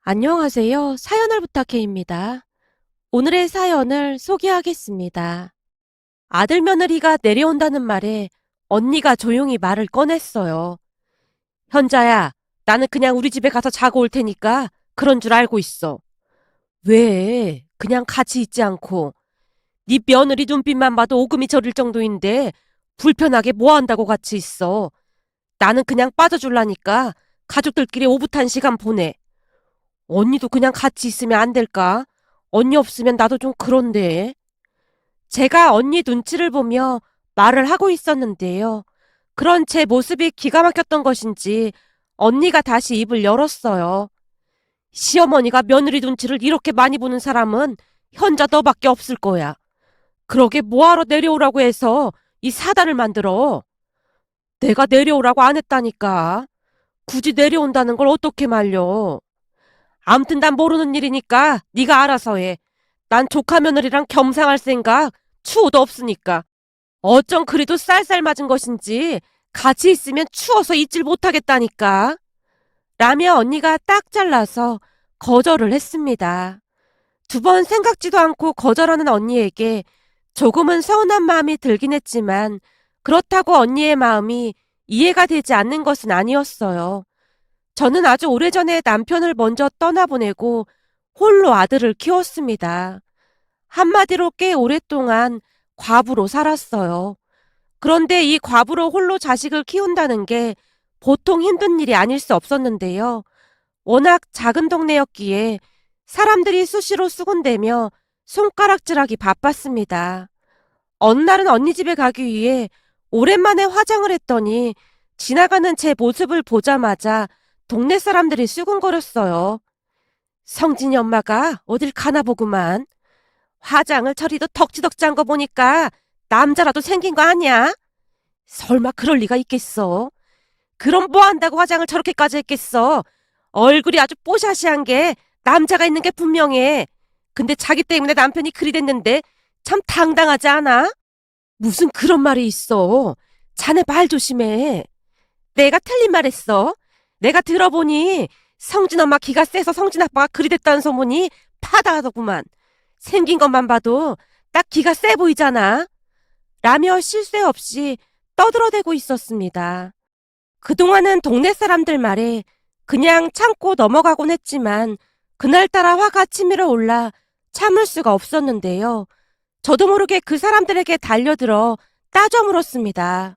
안녕하세요. 사연을 부탁해입니다. 오늘의 사연을 소개하겠습니다. 아들 며느리가 내려온다는 말에 언니가 조용히 말을 꺼냈어요. 현자야, 나는 그냥 우리 집에 가서 자고 올 테니까 그런 줄 알고 있어. 왜? 그냥 같이 있지 않고. 네 며느리 눈빛만 봐도 오금이 저릴 정도인데 불편하게 뭐 한다고 같이 있어. 나는 그냥 빠져줄라니까 가족들끼리 오붓한 시간 보내. 언니도 그냥 같이 있으면 안 될까? 언니 없으면 나도 좀 그런데. 제가 언니 눈치를 보며 말을 하고 있었는데요. 그런 제 모습이 기가 막혔던 것인지 언니가 다시 입을 열었어요. 시어머니가 며느리 눈치를 이렇게 많이 보는 사람은 현자 너밖에 없을 거야. 그러게 뭐하러 내려오라고 해서 이 사단을 만들어. 내가 내려오라고 안 했다니까. 굳이 내려온다는 걸 어떻게 말려. 암튼 난 모르는 일이니까 네가 알아서 해. 난 조카 며느리랑 겸상할 생각 추호도 없으니까. 어쩜 그리도 쌀쌀 맞은 것인지 같이 있으면 추워서 있질 못하겠다니까. 라며 언니가 딱 잘라서 거절을 했습니다. 두 번 생각지도 않고 거절하는 언니에게 조금은 서운한 마음이 들긴 했지만 그렇다고 언니의 마음이 이해가 되지 않는 것은 아니었어요. 저는 아주 오래전에 남편을 먼저 떠나보내고 홀로 아들을 키웠습니다. 한마디로 꽤 오랫동안 과부로 살았어요. 그런데 이 과부로 홀로 자식을 키운다는 게 보통 힘든 일이 아닐 수 없었는데요. 워낙 작은 동네였기에 사람들이 수시로 수군대며 손가락질하기 바빴습니다. 어느 날은 언니 집에 가기 위해 오랜만에 화장을 했더니 지나가는 제 모습을 보자마자 동네 사람들이 수군거렸어요. 성진이 엄마가 어딜 가나 보구만. 화장을 저리도 덕지덕지 한 거 보니까 남자라도 생긴 거 아니야? 설마 그럴 리가 있겠어? 그럼 뭐 한다고 화장을 저렇게까지 했겠어? 얼굴이 아주 뽀샤시한 게 남자가 있는 게 분명해. 근데 자기 때문에 남편이 그리 됐는데 참 당당하지 않아? 무슨 그런 말이 있어. 자네 말 조심해. 내가 틀린 말 했어. 내가 들어보니 성진 엄마 기가 세서 성진 아빠가 그리 됐다는 소문이 파다하더구만. 생긴 것만 봐도 딱 기가 세 보이잖아. 라며 쉴 새 없이 떠들어대고 있었습니다. 그동안은 동네 사람들 말에 그냥 참고 넘어가곤 했지만 그날따라 화가 치밀어 올라 참을 수가 없었는데요. 저도 모르게 그 사람들에게 달려들어 따져 물었습니다.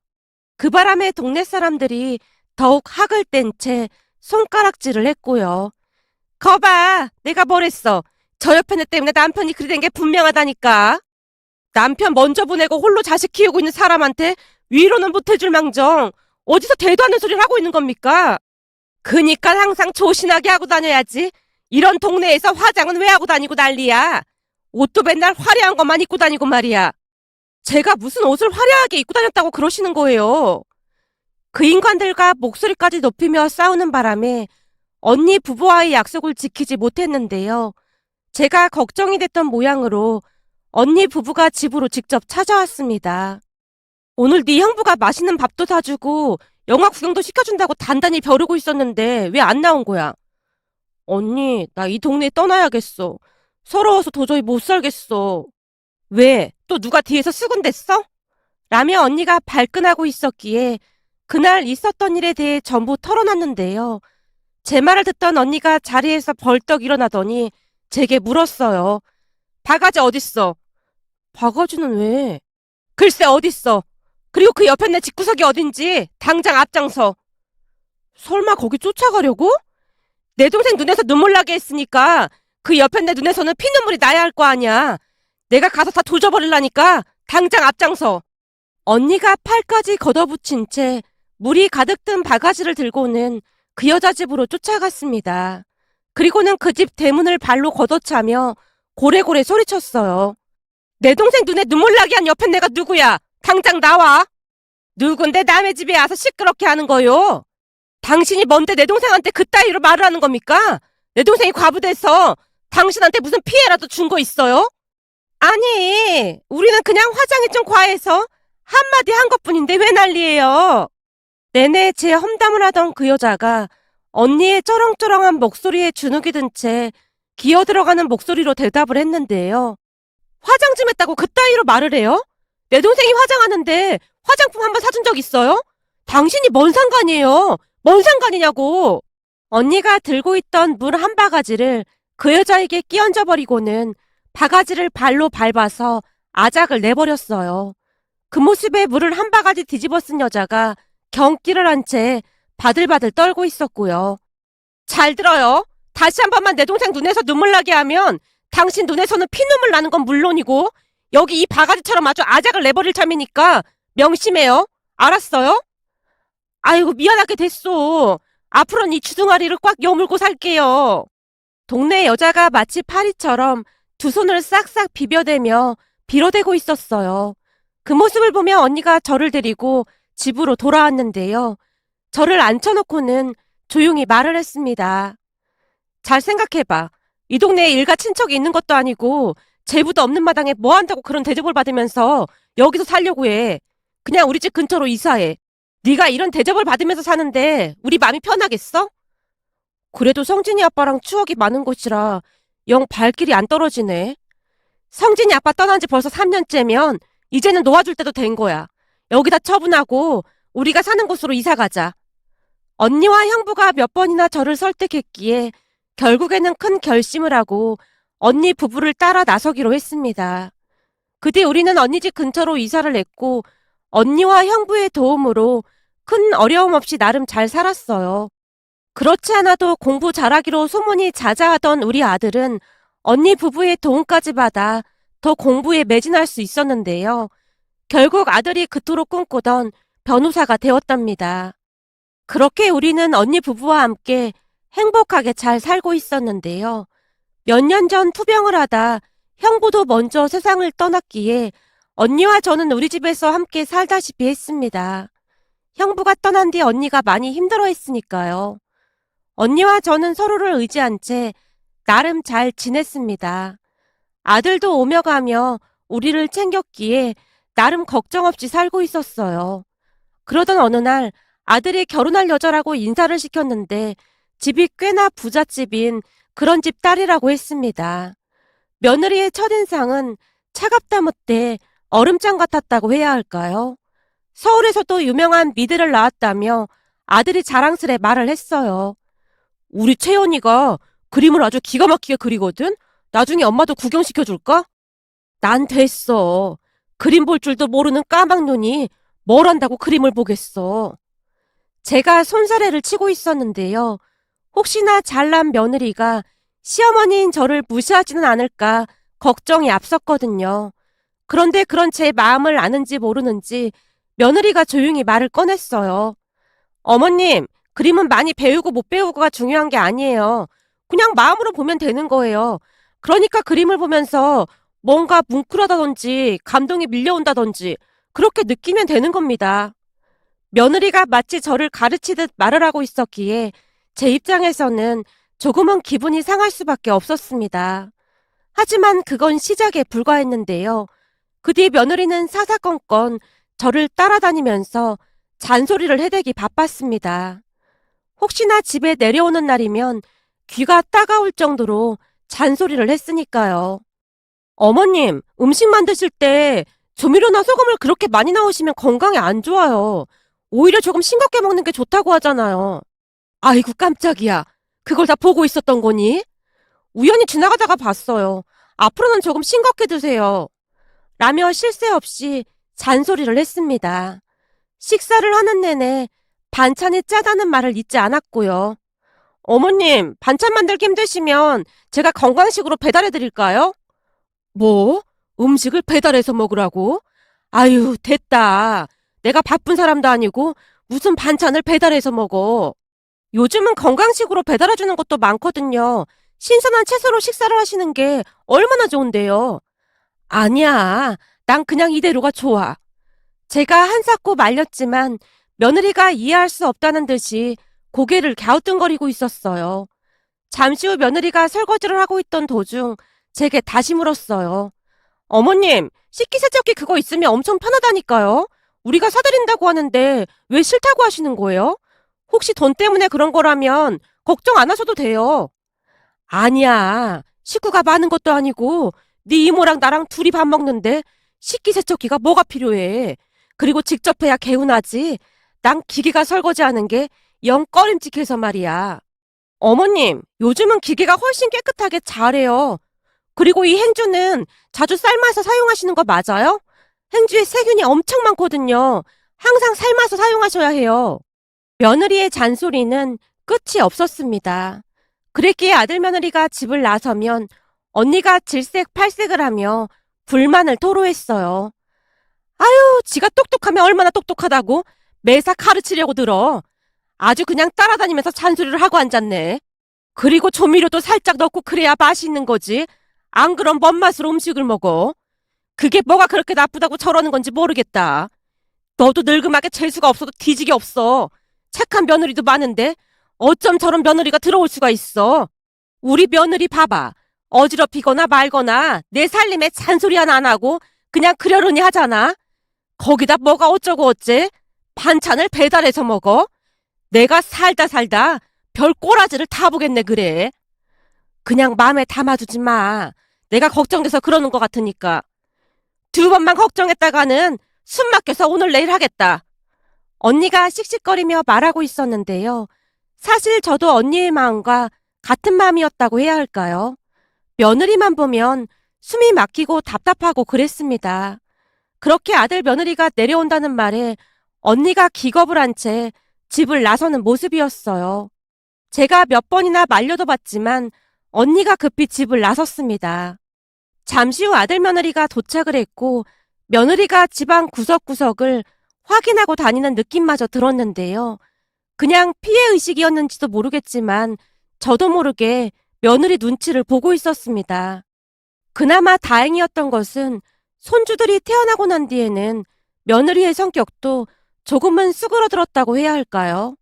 그 바람에 동네 사람들이 더욱 학을 뗀 채 손가락질을 했고요. 거봐, 내가 뭘 했어. 저 옆에 내 때문에 남편이 그리 된 게 분명하다니까. 남편 먼저 보내고 홀로 자식 키우고 있는 사람한테 위로는 못해줄 망정 어디서 대도 않는 소리를 하고 있는 겁니까? 그니까 항상 조신하게 하고 다녀야지. 이런 동네에서 화장은 왜 하고 다니고 난리야. 옷도 맨날 화려한 것만 입고 다니고 말이야. 제가 무슨 옷을 화려하게 입고 다녔다고 그러시는 거예요. 그 인간들과 목소리까지 높이며 싸우는 바람에 언니 부부와의 약속을 지키지 못했는데요. 제가 걱정이 됐던 모양으로 언니 부부가 집으로 직접 찾아왔습니다. 오늘 네 형부가 맛있는 밥도 사주고 영화 구경도 시켜준다고 단단히 벼르고 있었는데 왜 안 나온 거야? 언니, 나 이 동네 떠나야겠어. 서러워서 도저히 못 살겠어. 왜? 또 누가 뒤에서 수군댔어? 라며 언니가 발끈하고 있었기에 그날 있었던 일에 대해 전부 털어놨는데요. 제 말을 듣던 언니가 자리에서 벌떡 일어나더니 제게 물었어요. 바가지 어딨어? 바가지는 왜? 글쎄 어딨어? 그리고 그 옆에 내 집구석이 어딘지 당장 앞장서. 설마 거기 쫓아가려고? 내 동생 눈에서 눈물 나게 했으니까 그 옆에 내 눈에서는 피눈물이 나야 할 거 아니야. 내가 가서 다 조져버리려니까 당장 앞장서. 언니가 팔까지 걷어붙인 채 물이 가득 든 바가지를 들고는 그 여자 집으로 쫓아갔습니다. 그리고는 그 집 대문을 발로 걷어차며 고래고래 소리쳤어요. 내 동생 눈에 눈물 나게 한 옆에 내가 누구야? 당장 나와! 누군데 남의 집에 와서 시끄럽게 하는 거요? 당신이 뭔데 내 동생한테 그따위로 말을 하는 겁니까? 내 동생이 과부돼서 당신한테 무슨 피해라도 준 거 있어요? 아니, 우리는 그냥 화장이 좀 과해서 한마디 한 것뿐인데 왜 난리예요? 내내 제 험담을 하던 그 여자가 언니의 쩌렁쩌렁한 목소리에 주눅이 든 채 기어 들어가는 목소리로 대답을 했는데요. 화장 좀 했다고 그따위로 말을 해요? 내 동생이 화장하는데 화장품 한번 사준 적 있어요? 당신이 뭔 상관이에요? 뭔 상관이냐고! 언니가 들고 있던 물 한 바가지를 그 여자에게 끼얹어 버리고는 바가지를 발로 밟아서 아작을 내버렸어요. 그 모습에 물을 한 바가지 뒤집어 쓴 여자가 경기를 한 채 바들바들 떨고 있었고요. 잘 들어요. 다시 한 번만 내 동생 눈에서 눈물 나게 하면 당신 눈에서는 피눈물 나는 건 물론이고 여기 이 바가지처럼 아주 아작을 내버릴 참이니까 명심해요. 알았어요? 아이고 미안하게 됐어. 앞으로는 이 주둥아리를 꽉 여물고 살게요. 동네 여자가 마치 파리처럼 두 손을 싹싹 비벼대며 빌어대고 있었어요. 그 모습을 보며 언니가 저를 데리고 집으로 돌아왔는데요. 저를 앉혀놓고는 조용히 말을 했습니다. 잘 생각해봐. 이 동네에 일가 친척이 있는 것도 아니고 제부도 없는 마당에 뭐 한다고 그런 대접을 받으면서 여기서 살려고 해. 그냥 우리 집 근처로 이사해. 네가 이런 대접을 받으면서 사는데 우리 맘이 편하겠어? 그래도 성진이 아빠랑 추억이 많은 곳이라 영 발길이 안 떨어지네. 성진이 아빠 떠난 지 벌써 3년째면 이제는 놓아줄 때도 된 거야. 여기다 처분하고 우리가 사는 곳으로 이사 가자. 언니와 형부가 몇 번이나 저를 설득했기에 결국에는 큰 결심을 하고 언니 부부를 따라 나서기로 했습니다. 그 뒤 우리는 언니 집 근처로 이사를 했고 언니와 형부의 도움으로 큰 어려움 없이 나름 잘 살았어요. 그렇지 않아도 공부 잘하기로 소문이 자자하던 우리 아들은 언니 부부의 도움까지 받아 더 공부에 매진할 수 있었는데요. 결국 아들이 그토록 꿈꾸던 변호사가 되었답니다. 그렇게 우리는 언니 부부와 함께 행복하게 잘 살고 있었는데요. 몇 년 전 투병을 하다 형부도 먼저 세상을 떠났기에 언니와 저는 우리 집에서 함께 살다시피 했습니다. 형부가 떠난 뒤 언니가 많이 힘들어했으니까요. 언니와 저는 서로를 의지한 채 나름 잘 지냈습니다. 아들도 오며 가며 우리를 챙겼기에 나름 걱정 없이 살고 있었어요. 그러던 어느 날 아들이 결혼할 여자라고 인사를 시켰는데 집이 꽤나 부잣집인 그런 집 딸이라고 했습니다. 며느리의 첫인상은 차갑다 못해 얼음장 같았다고 해야 할까요? 서울에서도 유명한 미대를 나왔다며 아들이 자랑스레 말을 했어요. 우리 채연이가 그림을 아주 기가 막히게 그리거든? 나중에 엄마도 구경시켜줄까? 난 됐어. 그림 볼 줄도 모르는 까막눈이 뭘 한다고 그림을 보겠어. 제가 손사래를 치고 있었는데요. 혹시나 잘난 며느리가 시어머니인 저를 무시하지는 않을까 걱정이 앞섰거든요. 그런데 그런 제 마음을 아는지 모르는지 며느리가 조용히 말을 꺼냈어요. 어머님, 그림은 많이 배우고 못 배우고가 중요한 게 아니에요. 그냥 마음으로 보면 되는 거예요. 그러니까 그림을 보면서 뭔가 뭉클하다든지 감동이 밀려온다든지 그렇게 느끼면 되는 겁니다. 며느리가 마치 저를 가르치듯 말을 하고 있었기에 제 입장에서는 조금은 기분이 상할 수밖에 없었습니다. 하지만 그건 시작에 불과했는데요. 그 뒤 며느리는 사사건건 저를 따라다니면서 잔소리를 해대기 바빴습니다. 혹시나 집에 내려오는 날이면 귀가 따가울 정도로 잔소리를 했으니까요. 어머님, 음식 만드실 때 조미료나 소금을 그렇게 많이 넣으시면 건강에 안 좋아요. 오히려 조금 싱겁게 먹는 게 좋다고 하잖아요. 아이고 깜짝이야. 그걸 다 보고 있었던 거니? 우연히 지나가다가 봤어요. 앞으로는 조금 싱겁게 드세요. 라며 쉴 새 없이 잔소리를 했습니다. 식사를 하는 내내 반찬이 짜다는 말을 잊지 않았고요. 어머님, 반찬 만들기 힘드시면 제가 건강식으로 배달해 드릴까요? 뭐? 음식을 배달해서 먹으라고? 아유, 됐다. 내가 바쁜 사람도 아니고 무슨 반찬을 배달해서 먹어. 요즘은 건강식으로 배달해주는 것도 많거든요. 신선한 채소로 식사를 하시는 게 얼마나 좋은데요. 아니야. 난 그냥 이대로가 좋아. 제가 한사코 말렸지만 며느리가 이해할 수 없다는 듯이 고개를 갸우뚱거리고 있었어요. 잠시 후 며느리가 설거지를 하고 있던 도중 제게 다시 물었어요. 어머님, 식기세척기 그거 있으면 엄청 편하다니까요. 우리가 사드린다고 하는데 왜 싫다고 하시는 거예요? 혹시 돈 때문에 그런 거라면 걱정 안 하셔도 돼요. 아니야. 식구가 많은 것도 아니고 네 이모랑 나랑 둘이 밥 먹는데 식기세척기가 뭐가 필요해. 그리고 직접 해야 개운하지. 난 기계가 설거지하는 게 영 꺼림칙해서 말이야. 어머님, 요즘은 기계가 훨씬 깨끗하게 잘해요. 그리고 이 행주는 자주 삶아서 사용하시는 거 맞아요? 행주에 세균이 엄청 많거든요. 항상 삶아서 사용하셔야 해요. 며느리의 잔소리는 끝이 없었습니다. 그랬기에 아들 며느리가 집을 나서면 언니가 질색팔색을 하며 불만을 토로했어요. 아유, 지가 똑똑하면 얼마나 똑똑하다고 매사 가르치려고 들어. 아주 그냥 따라다니면서 잔소리를 하고 앉았네. 그리고 조미료도 살짝 넣고 그래야 맛있는 거지. 안 그럼 뭔 맛으로 음식을 먹어. 그게 뭐가 그렇게 나쁘다고 저러는 건지 모르겠다. 너도 늙음하게 재수가 없어도 뒤지게 없어. 착한 며느리도 많은데 어쩜 저런 며느리가 들어올 수가 있어. 우리 며느리 봐봐. 어지럽히거나 말거나 내 살림에 잔소리 하나 안 하고 그냥 그러려니 하잖아. 거기다 뭐가 어쩌고 어째? 반찬을 배달해서 먹어? 내가 살다 살다 별 꼬라지를 다 보겠네 그래. 그냥 마음에 담아두지 마. 내가 걱정돼서 그러는 것 같으니까. 두 번만 걱정했다가는 숨 막혀서 오늘 내일 하겠다. 언니가 씩씩거리며 말하고 있었는데요. 사실 저도 언니의 마음과 같은 마음이었다고 해야 할까요? 며느리만 보면 숨이 막히고 답답하고 그랬습니다. 그렇게 아들 며느리가 내려온다는 말에 언니가 기겁을 한 채 집을 나서는 모습이었어요. 제가 몇 번이나 말려도 봤지만 언니가 급히 집을 나섰습니다. 잠시 후 아들 며느리가 도착을 했고 며느리가 집안 구석구석을 확인하고 다니는 느낌마저 들었는데요. 그냥 피해의식이었는지도 모르겠지만 저도 모르게 며느리 눈치를 보고 있었습니다. 그나마 다행이었던 것은 손주들이 태어나고 난 뒤에는 며느리의 성격도 조금은 수그러들었다고 해야 할까요?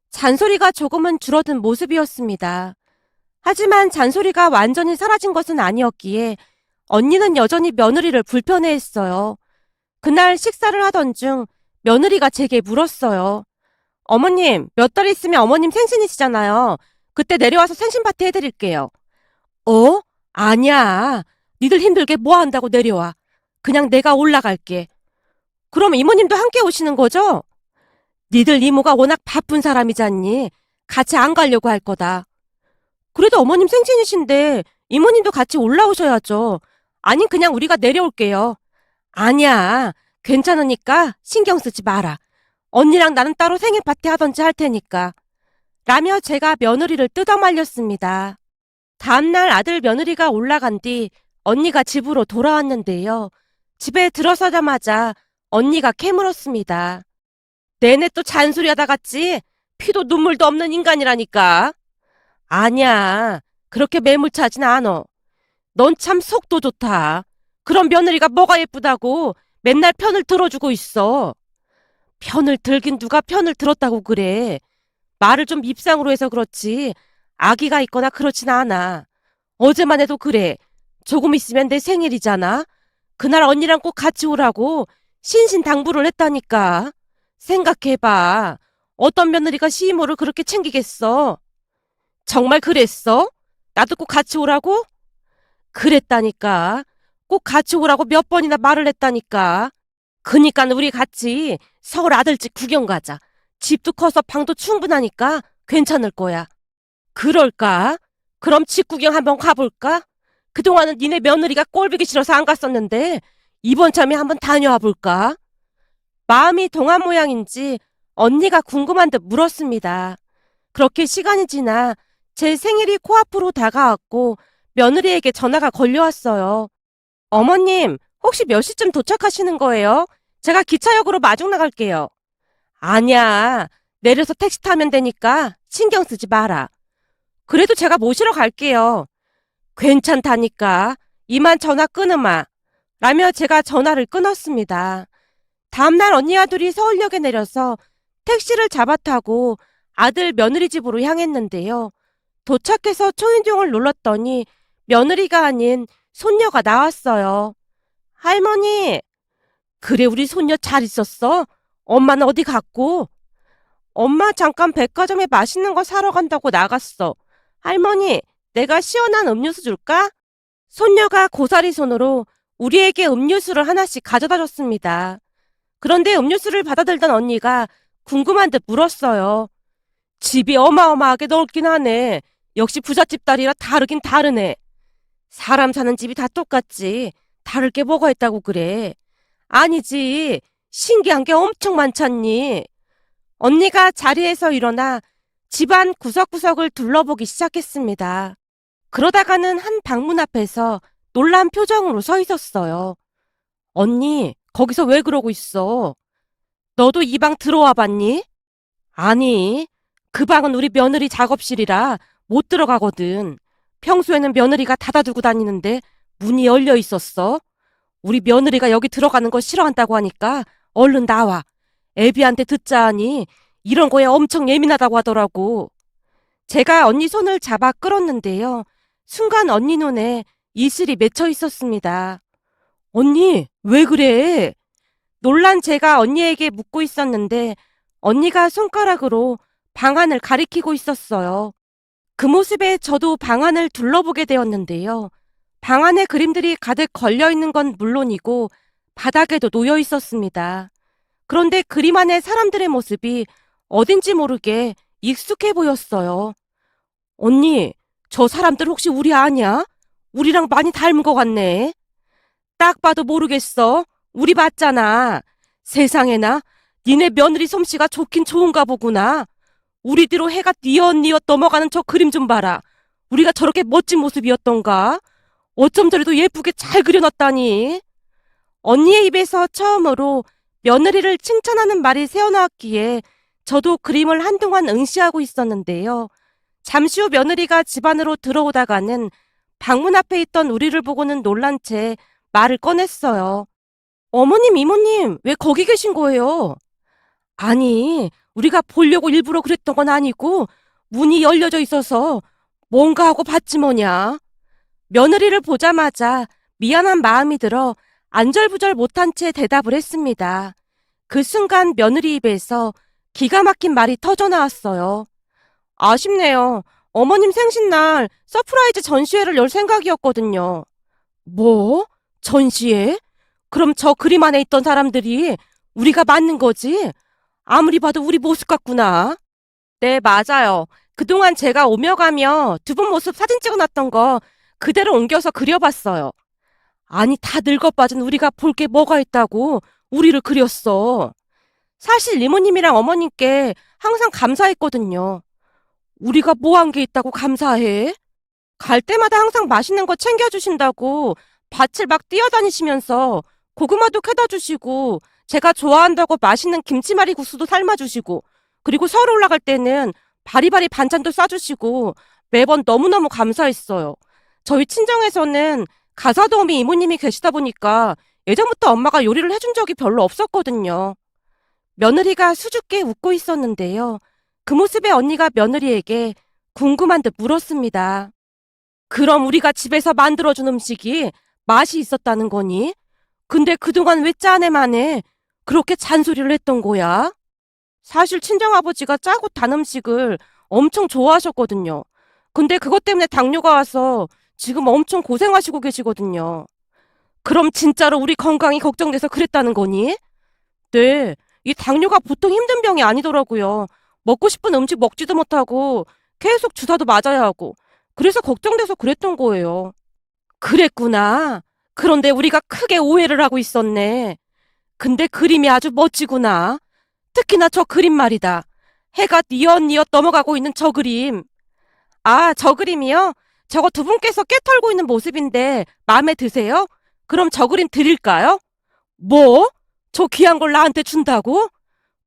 잔소리가 조금은 줄어든 모습이었습니다. 하지만 잔소리가 완전히 사라진 것은 아니었기에 언니는 여전히 며느리를 불편해했어요. 그날 식사를 하던 중 며느리가 제게 물었어요. 어머님, 몇 달 있으면 어머님 생신이시잖아요. 그때 내려와서 생신 파티 해드릴게요. 어? 아니야. 니들 힘들게 뭐 한다고 내려와. 그냥 내가 올라갈게. 그럼 이모님도 함께 오시는 거죠? 니들 이모가 워낙 바쁜 사람이잖니. 같이 안 가려고 할 거다. 그래도 어머님 생신이신데 이모님도 같이 올라오셔야죠. 아니 그냥 우리가 내려올게요. 아니야. 괜찮으니까 신경 쓰지 마라. 언니랑 나는 따로 생일 파티 하던지 할 테니까. 라며 제가 며느리를 뜯어말렸습니다. 다음날 아들 며느리가 올라간 뒤 언니가 집으로 돌아왔는데요. 집에 들어서자마자 언니가 캐물었습니다. 내내 또 잔소리하다 갔지? 피도 눈물도 없는 인간이라니까. 아니야. 그렇게 매몰차진 않어. 넌 참 속도 좋다. 그런 며느리가 뭐가 예쁘다고 맨날 편을 들어주고 있어. 편을 들긴 누가 편을 들었다고 그래. 말을 좀 밉상으로 해서 그렇지. 아기가 있거나 그렇진 않아. 어제만 해도 그래. 조금 있으면 내 생일이잖아. 그날 언니랑 꼭 같이 오라고 신신당부를 했다니까. 생각해봐. 어떤 며느리가 시이모를 그렇게 챙기겠어? 정말 그랬어? 나도 꼭 같이 오라고? 그랬다니까. 꼭 같이 오라고 몇 번이나 말을 했다니까. 그니까 우리 같이 서울 아들집 구경 가자. 집도 커서 방도 충분하니까 괜찮을 거야. 그럴까? 그럼 집 구경 한번 가볼까? 그동안은 니네 며느리가 꼴보기 싫어서 안 갔었는데 이번 참에 한번 다녀와 볼까? 마음이 동한 모양인지 언니가 궁금한 듯 물었습니다. 그렇게 시간이 지나 제 생일이 코앞으로 다가왔고 며느리에게 전화가 걸려왔어요. 어머님, 혹시 몇 시쯤 도착하시는 거예요? 제가 기차역으로 마중 나갈게요. 아니야. 내려서 택시 타면 되니까 신경 쓰지 마라. 그래도 제가 모시러 갈게요. 괜찮다니까. 이만 전화 끊으마. 라며 제가 전화를 끊었습니다. 다음날 언니와 둘이 서울역에 내려서 택시를 잡아 타고 아들 며느리 집으로 향했는데요. 도착해서 초인종을 눌렀더니 며느리가 아닌 손녀가 나왔어요. 할머니, 그래 우리 손녀 잘 있었어? 엄마는 어디 갔고? 엄마 잠깐 백화점에 맛있는 거 사러 간다고 나갔어. 할머니, 내가 시원한 음료수 줄까? 손녀가 고사리 손으로 우리에게 음료수를 하나씩 가져다 줬습니다. 그런데 음료수를 받아들던 언니가 궁금한 듯 물었어요. 집이 어마어마하게 넓긴 하네. 역시 부잣집 딸이라 다르긴 다르네. 사람 사는 집이 다 똑같지. 다를 게 뭐가 있다고 그래. 아니지. 신기한 게 엄청 많잖니. 언니가 자리에서 일어나 집안 구석구석을 둘러보기 시작했습니다. 그러다가는 한 방문 앞에서 놀란 표정으로 서 있었어요. 언니, 거기서 왜 그러고 있어? 너도 이 방 들어와 봤니? 아니, 그 방은 우리 며느리 작업실이라 못 들어가거든. 평소에는 며느리가 닫아두고 다니는데 문이 열려 있었어. 우리 며느리가 여기 들어가는 거 싫어한다고 하니까 얼른 나와. 애비한테 듣자 하니 이런 거에 엄청 예민하다고 하더라고. 제가 언니 손을 잡아 끌었는데요. 순간 언니 눈에 이슬이 맺혀 있었습니다. 언니, 왜 그래? 놀란 제가 언니에게 묻고 있었는데 언니가 손가락으로 방안을 가리키고 있었어요. 그 모습에 저도 방안을 둘러보게 되었는데요. 방안에 그림들이 가득 걸려 있는 건 물론이고 바닥에도 놓여 있었습니다. 그런데 그림 안에 사람들의 모습이 어딘지 모르게 익숙해 보였어요. 언니, 저 사람들 혹시 우리 아냐? 우리랑 많이 닮은 것 같네. 딱 봐도 모르겠어. 우리 봤잖아. 세상에나, 니네 며느리 솜씨가 좋긴 좋은가 보구나. 우리 뒤로 해가 뉘엿뉘엿 넘어가는 저 그림 좀 봐라. 우리가 저렇게 멋진 모습이었던가? 어쩜 저래도 예쁘게 잘 그려놨다니. 언니의 입에서 처음으로 며느리를 칭찬하는 말이 새어나왔기에 저도 그림을 한동안 응시하고 있었는데요. 잠시 후 며느리가 집 안으로 들어오다가는 방문 앞에 있던 우리를 보고는 놀란 채 말을 꺼냈어요. 어머님, 이모님, 왜 거기 계신 거예요? 아니, 우리가 보려고 일부러 그랬던 건 아니고 문이 열려져 있어서 뭔가 하고 봤지 뭐냐. 며느리를 보자마자 미안한 마음이 들어 안절부절 못한 채 대답을 했습니다. 그 순간 며느리 입에서 기가 막힌 말이 터져 나왔어요. 아쉽네요. 어머님 생신날 서프라이즈 전시회를 열 생각이었거든요. 뭐? 전시회? 그럼 저 그림 안에 있던 사람들이 우리가 맞는 거지? 아무리 봐도 우리 모습 같구나. 네, 맞아요. 그동안 제가 오며 가며 두 분 모습 사진 찍어놨던 거 그대로 옮겨서 그려봤어요. 아니, 다 늙어빠진 우리가 볼 게 뭐가 있다고 우리를 그렸어. 사실 이모님이랑 어머님께 항상 감사했거든요. 우리가 뭐 한 게 있다고 감사해? 갈 때마다 항상 맛있는 거 챙겨주신다고 밭을 막 뛰어다니시면서 고구마도 캐다 주시고 제가 좋아한다고 맛있는 김치말이 국수도 삶아주시고 그리고 서울 올라갈 때는 바리바리 반찬도 싸주시고 매번 너무너무 감사했어요. 저희 친정에서는 가사도우미 이모님이 계시다 보니까 예전부터 엄마가 요리를 해준 적이 별로 없었거든요. 며느리가 수줍게 웃고 있었는데요. 그 모습에 언니가 며느리에게 궁금한 듯 물었습니다. 그럼 우리가 집에서 만들어준 음식이 맛이 있었다는 거니? 근데 그동안 왜 짜네만에 그렇게 잔소리를 했던 거야? 사실 친정아버지가 짜고 단 음식을 엄청 좋아하셨거든요. 근데 그것 때문에 당뇨가 와서 지금 엄청 고생하시고 계시거든요. 그럼 진짜로 우리 건강이 걱정돼서 그랬다는 거니? 네, 이 당뇨가 보통 힘든 병이 아니더라고요. 먹고 싶은 음식 먹지도 못하고 계속 주사도 맞아야 하고 그래서 걱정돼서 그랬던 거예요. 그랬구나. 그런데 우리가 크게 오해를 하고 있었네. 근데 그림이 아주 멋지구나. 특히나 저 그림 말이다. 해가 뉘엿뉘엿 넘어가고 있는 저 그림. 아, 저 그림이요? 저거 두 분께서 깨 털고 있는 모습인데 마음에 드세요? 그럼 저 그림 드릴까요? 뭐? 저 귀한 걸 나한테 준다고?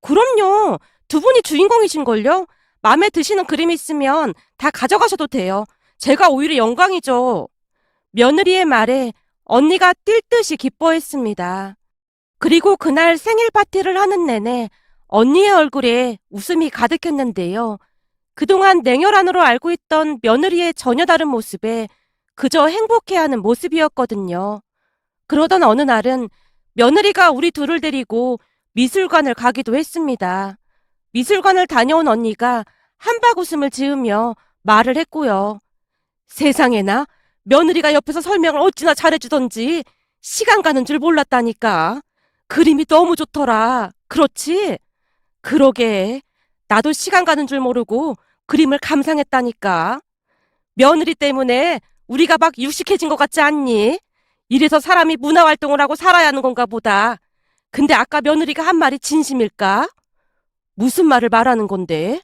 그럼요. 두 분이 주인공이신걸요? 마음에 드시는 그림 있으면 다 가져가셔도 돼요. 제가 오히려 영광이죠. 며느리의 말에 언니가 뛸 듯이 기뻐했습니다. 그리고 그날 생일 파티를 하는 내내 언니의 얼굴에 웃음이 가득했는데요. 그동안 냉혈한으로 알고 있던 며느리의 전혀 다른 모습에 그저 행복해하는 모습이었거든요. 그러던 어느 날은 며느리가 우리 둘을 데리고 미술관을 가기도 했습니다. 미술관을 다녀온 언니가 한박 웃음을 지으며 말을 했고요. 세상에나 며느리가 옆에서 설명을 어찌나 잘해주던지 시간 가는 줄 몰랐다니까. 그림이 너무 좋더라. 그렇지? 그러게. 나도 시간 가는 줄 모르고 그림을 감상했다니까. 며느리 때문에 우리가 막 육식해진 것 같지 않니? 이래서 사람이 문화활동을 하고 살아야 하는 건가 보다. 근데 아까 며느리가 한 말이 진심일까? 무슨 말을 말하는 건데?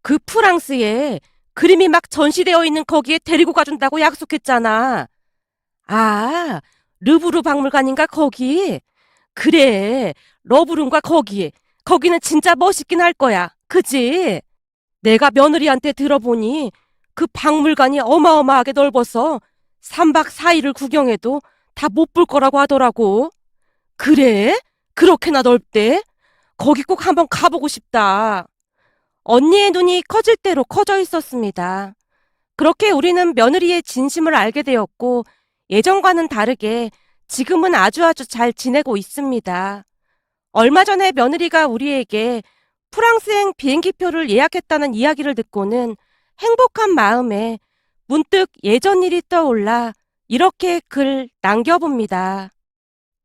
그 프랑스에 그림이 막 전시되어 있는 거기에 데리고 가준다고 약속했잖아. 아, 르브르 박물관인가 거기? 그래, 러브룸과 거기. 거기는 진짜 멋있긴 할 거야. 그지? 내가 며느리한테 들어보니 그 박물관이 어마어마하게 넓어서 3박 4일을 구경해도 다 못 볼 거라고 하더라고. 그래? 그렇게나 넓대? 거기 꼭 한번 가보고 싶다. 언니의 눈이 커질 대로 커져 있었습니다. 그렇게 우리는 며느리의 진심을 알게 되었고 예전과는 다르게 지금은 아주 잘 지내고 있습니다. 얼마 전에 며느리가 우리에게 프랑스행 비행기표를 예약했다는 이야기를 듣고는 행복한 마음에 문득 예전 일이 떠올라 이렇게 글 남겨봅니다.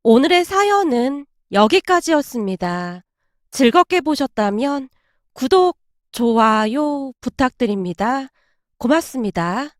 오늘의 사연은 여기까지였습니다. 즐겁게 보셨다면 구독, 좋아요 부탁드립니다. 고맙습니다.